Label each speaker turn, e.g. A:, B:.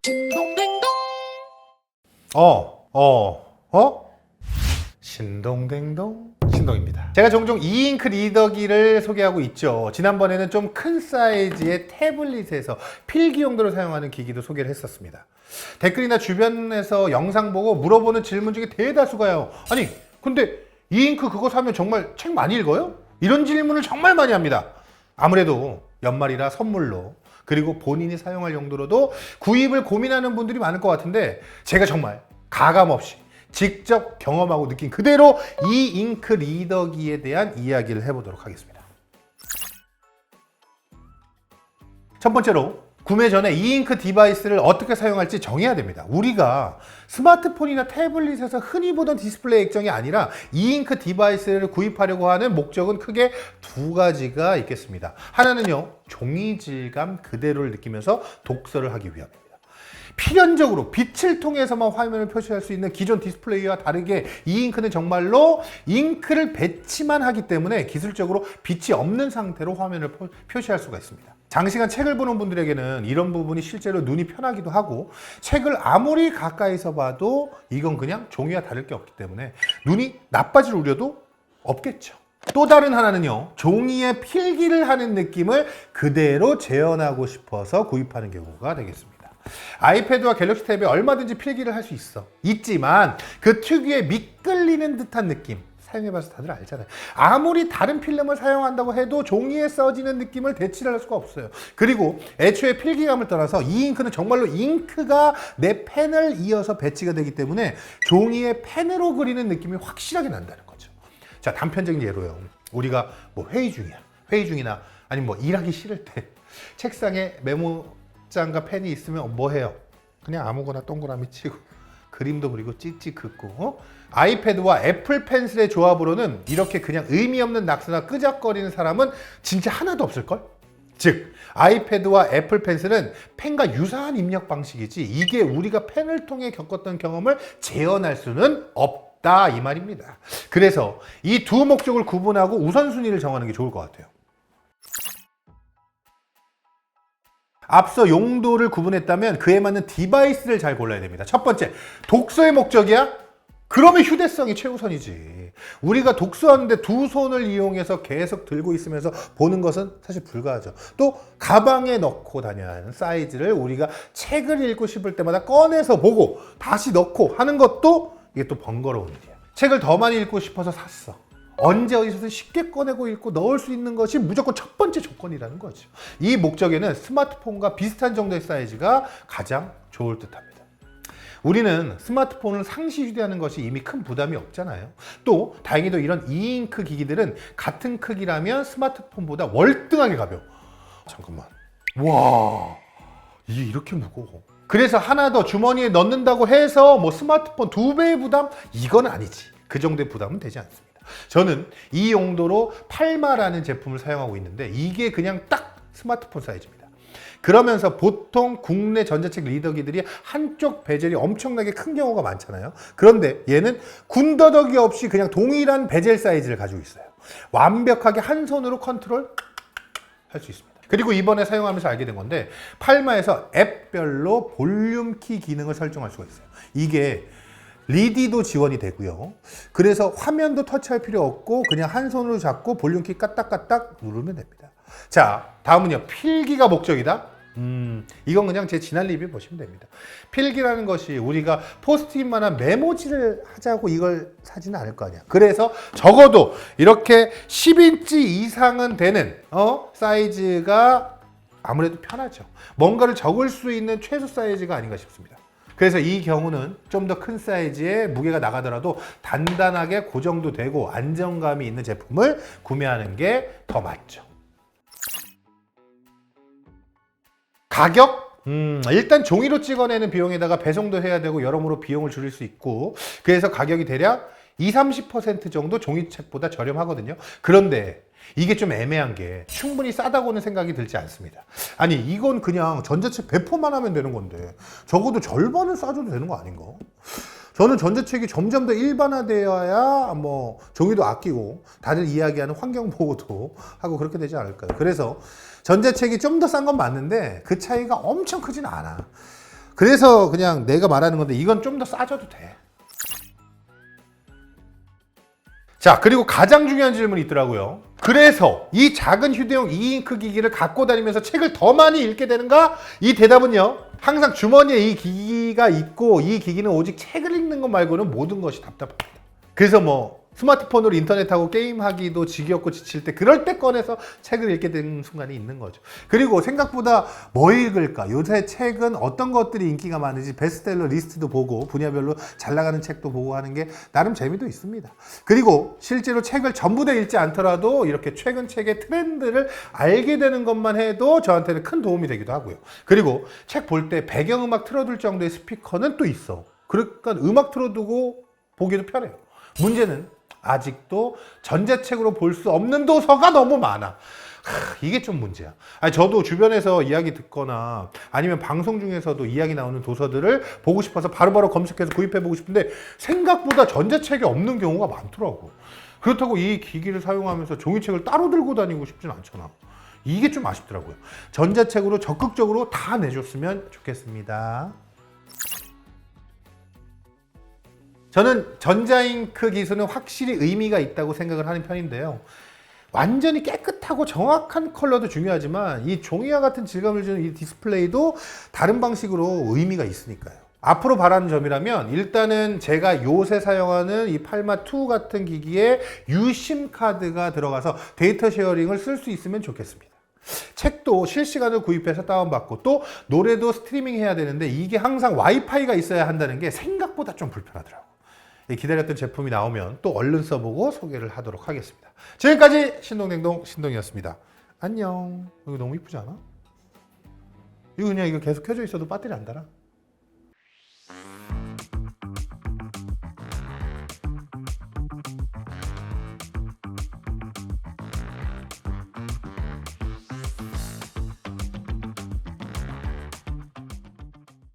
A: 딩동댕동.
B: 신동댕동 신동입니다. 제가 종종 이잉크 리더기를 소개하고 있죠. 지난번에는 좀 큰 사이즈의 태블릿에서 필기 용도로 사용하는 기기도 소개를 했었습니다. 댓글이나 주변에서 영상 보고 물어보는 질문 중에 대다수가요, 아니 근데 이잉크 그거 사면 정말 책 많이 읽어요? 이런 질문을 정말 많이 합니다. 아무래도 연말이라 선물로, 그리고 본인이 사용할 용도로도 구입을 고민하는 분들이 많을 것 같은데, 제가 정말 가감없이 직접 경험하고 느낀 그대로 이 잉크 리더기에 대한 이야기를 해보도록 하겠습니다. 첫 번째로, 구매 전에 이 잉크 디바이스를 어떻게 사용할지 정해야 됩니다. 우리가 스마트폰이나 태블릿에서 흔히 보던 디스플레이 액정이 아니라 이 잉크 디바이스를 구입하려고 하는 목적은 크게 두 가지가 있겠습니다. 하나는요, 종이 질감 그대로를 느끼면서 독서를 하기 위함입니다. 필연적으로 빛을 통해서만 화면을 표시할 수 있는 기존 디스플레이와 다르게 이 잉크는 정말로 잉크를 배치만 하기 때문에 기술적으로 빛이 없는 상태로 화면을 표시할 수가 있습니다. 장시간 책을 보는 분들에게는 이런 부분이 실제로 눈이 편하기도 하고, 책을 아무리 가까이서 봐도 이건 그냥 종이와 다를 게 없기 때문에 눈이 나빠질 우려도 없겠죠. 또 다른 하나는요, 종이에 필기를 하는 느낌을 그대로 재현하고 싶어서 구입하는 경우가 되겠습니다. 아이패드와 갤럭시 탭에 얼마든지 필기를 할 수 있지만 그 특유의 미끌리는 듯한 느낌, 사용해봐서 다들 알잖아요. 아무리 다른 필름을 사용한다고 해도 종이에 써지는 느낌을 대체할 수가 없어요. 그리고 애초에 필기감을 떠나서 이 잉크는 정말로 잉크가 내 펜을 이어서 배치가 되기 때문에 종이에 펜으로 그리는 느낌이 확실하게 난다는 거죠. 자, 단편적인 예로요, 우리가 뭐 회의 중이나 아니면 뭐 일하기 싫을 때 책상에 메모장과 펜이 있으면 뭐 해요? 그냥 아무거나 동그라미 치고 그림도 그리고 찍찍 긋고, 아이패드와 애플 펜슬의 조합으로는 이렇게 그냥 의미 없는 낙서나 끄적거리는 사람은 진짜 하나도 없을걸? 즉, 아이패드와 애플 펜슬은 펜과 유사한 입력 방식이지 이게 우리가 펜을 통해 겪었던 경험을 재현할 수는 없다, 이 말입니다. 그래서 이 두 목적을 구분하고 우선순위를 정하는 게 좋을 것 같아요. 앞서 용도를 구분했다면 그에 맞는 디바이스를 잘 골라야 됩니다. 첫 번째, 독서의 목적이야? 그러면 휴대성이 최우선이지. 우리가 독서하는데 두 손을 이용해서 계속 들고 있으면서 보는 것은 사실 불가하죠. 또 가방에 넣고 다녀야 하는 사이즈를 우리가 책을 읽고 싶을 때마다 꺼내서 보고 다시 넣고 하는 것도 이게 또 번거로운 일이야. 책을 더 많이 읽고 싶어서 샀어. 언제 어디서든 쉽게 꺼내고 읽고 넣을 수 있는 것이 무조건 첫 번째 조건이라는 거죠. 이 목적에는 스마트폰과 비슷한 정도의 사이즈가 가장 좋을 듯합니다. 우리는 스마트폰을 상시 휴대하는 것이 이미 큰 부담이 없잖아요. 또 다행히도 이런 이잉크 기기들은 같은 크기라면 스마트폰보다 월등하게 가벼워. 잠깐만, 와, 이게 이렇게 무거워. 그래서 하나 더 주머니에 넣는다고 해서 뭐 스마트폰 2배의 부담? 이건 아니지. 그 정도의 부담은 되지 않습니다. 저는 이 용도로 팔마라는 제품을 사용하고 있는데 이게 그냥 딱 스마트폰 사이즈입니다. 그러면서 보통 국내 전자책 리더기들이 한쪽 베젤이 엄청나게 큰 경우가 많잖아요. 그런데 얘는 군더더기 없이 그냥 동일한 베젤 사이즈를 가지고 있어요. 완벽하게 한 손으로 컨트롤 할 수 있습니다. 그리고 이번에 사용하면서 알게 된 건데, 팔마에서 앱별로 볼륨 키 기능을 설정할 수가 있어요. 이게 리디도 지원이 되고요. 그래서 화면도 터치할 필요 없고 그냥 한 손으로 잡고 볼륨키 까딱까딱 누르면 됩니다. 자, 다음은요, 필기가 목적이다? 이건 그냥 제 지난 리뷰 보시면 됩니다. 필기라는 것이 우리가 포스트잇만한 메모지를 하자고 이걸 사지는 않을 거 아니야. 그래서 적어도 이렇게 10인치 이상은 되는 사이즈가 아무래도 편하죠. 뭔가를 적을 수 있는 최소 사이즈가 아닌가 싶습니다. 그래서 이 경우는 좀 더 큰 사이즈의 무게가 나가더라도 단단하게 고정도 되고 안정감이 있는 제품을 구매하는 게 더 맞죠. 가격? 일단 종이로 찍어내는 비용에다가 배송도 해야 되고 여러모로 비용을 줄일 수 있고, 그래서 가격이 대략 20-30% 정도 종이책보다 저렴하거든요. 그런데 이게 좀 애매한 게 충분히 싸다고는 생각이 들지 않습니다. 아니, 이건 그냥 전자책 배포만 하면 되는 건데 적어도 절반은 싸줘도 되는 거 아닌가? 저는 전자책이 점점 더 일반화되어야 뭐 종이도 아끼고 다들 이야기하는 환경 보호도 하고 그렇게 되지 않을까요? 그래서 전자책이 좀 더 싼 건 맞는데 그 차이가 엄청 크진 않아. 그래서 그냥 내가 말하는 건데 이건 좀 더 싸져도 돼. 자, 그리고 가장 중요한 질문이 있더라고요. 그래서 이 작은 휴대용 2잉크 기기를 갖고 다니면서 책을 더 많이 읽게 되는가? 이 대답은요. 항상 주머니에 이 기기가 있고 이 기기는 오직 책을 읽는 것 말고는 모든 것이 답답합니다. 그래서 뭐 스마트폰으로 인터넷하고 게임하기도 지겹고 지칠 때 그럴 때 꺼내서 책을 읽게 되는 순간이 있는 거죠. 그리고 생각보다 뭐 읽을까? 요새 책은 어떤 것들이 인기가 많은지 베스트셀러 리스트도 보고 분야별로 잘 나가는 책도 보고 하는 게 나름 재미도 있습니다. 그리고 실제로 책을 전부 다 읽지 않더라도 이렇게 최근 책의 트렌드를 알게 되는 것만 해도 저한테는 큰 도움이 되기도 하고요. 그리고 책 볼 때 배경음악 틀어둘 정도의 스피커는 또 있어. 그러니까 음악 틀어두고 보기도 편해요. 문제는 아직도 전자책으로 볼 수 없는 도서가 너무 많아. 이게 좀 문제야. 아니, 저도 주변에서 이야기 듣거나 아니면 방송 중에서도 이야기 나오는 도서들을 보고 싶어서 바로바로 검색해서 구입해보고 싶은데 생각보다 전자책이 없는 경우가 많더라고. 그렇다고 이 기기를 사용하면서 종이책을 따로 들고 다니고 싶진 않잖아. 이게 좀 아쉽더라고요. 전자책으로 적극적으로 다 내줬으면 좋겠습니다. 저는 전자잉크 기술은 확실히 의미가 있다고 생각을 하는 편인데요. 완전히 깨끗하고 정확한 컬러도 중요하지만 이 종이와 같은 질감을 주는 이 디스플레이도 다른 방식으로 의미가 있으니까요. 앞으로 바라는 점이라면 일단은 제가 요새 사용하는 이 팔마2 같은 기기에 유심 카드가 들어가서 데이터 쉐어링을 쓸 수 있으면 좋겠습니다. 책도 실시간으로 구입해서 다운받고 또 노래도 스트리밍 해야 되는데 이게 항상 와이파이가 있어야 한다는 게 생각보다 좀 불편하더라고요. 기다렸던 제품이 나오면 또 얼른 써보고 소개를 하도록 하겠습니다. 지금까지 신동댕동 신동이었습니다. 안녕. 이거 너무 이쁘지 않아? 이거 그냥 이거 계속 켜져 있어도 배터리 안 달아.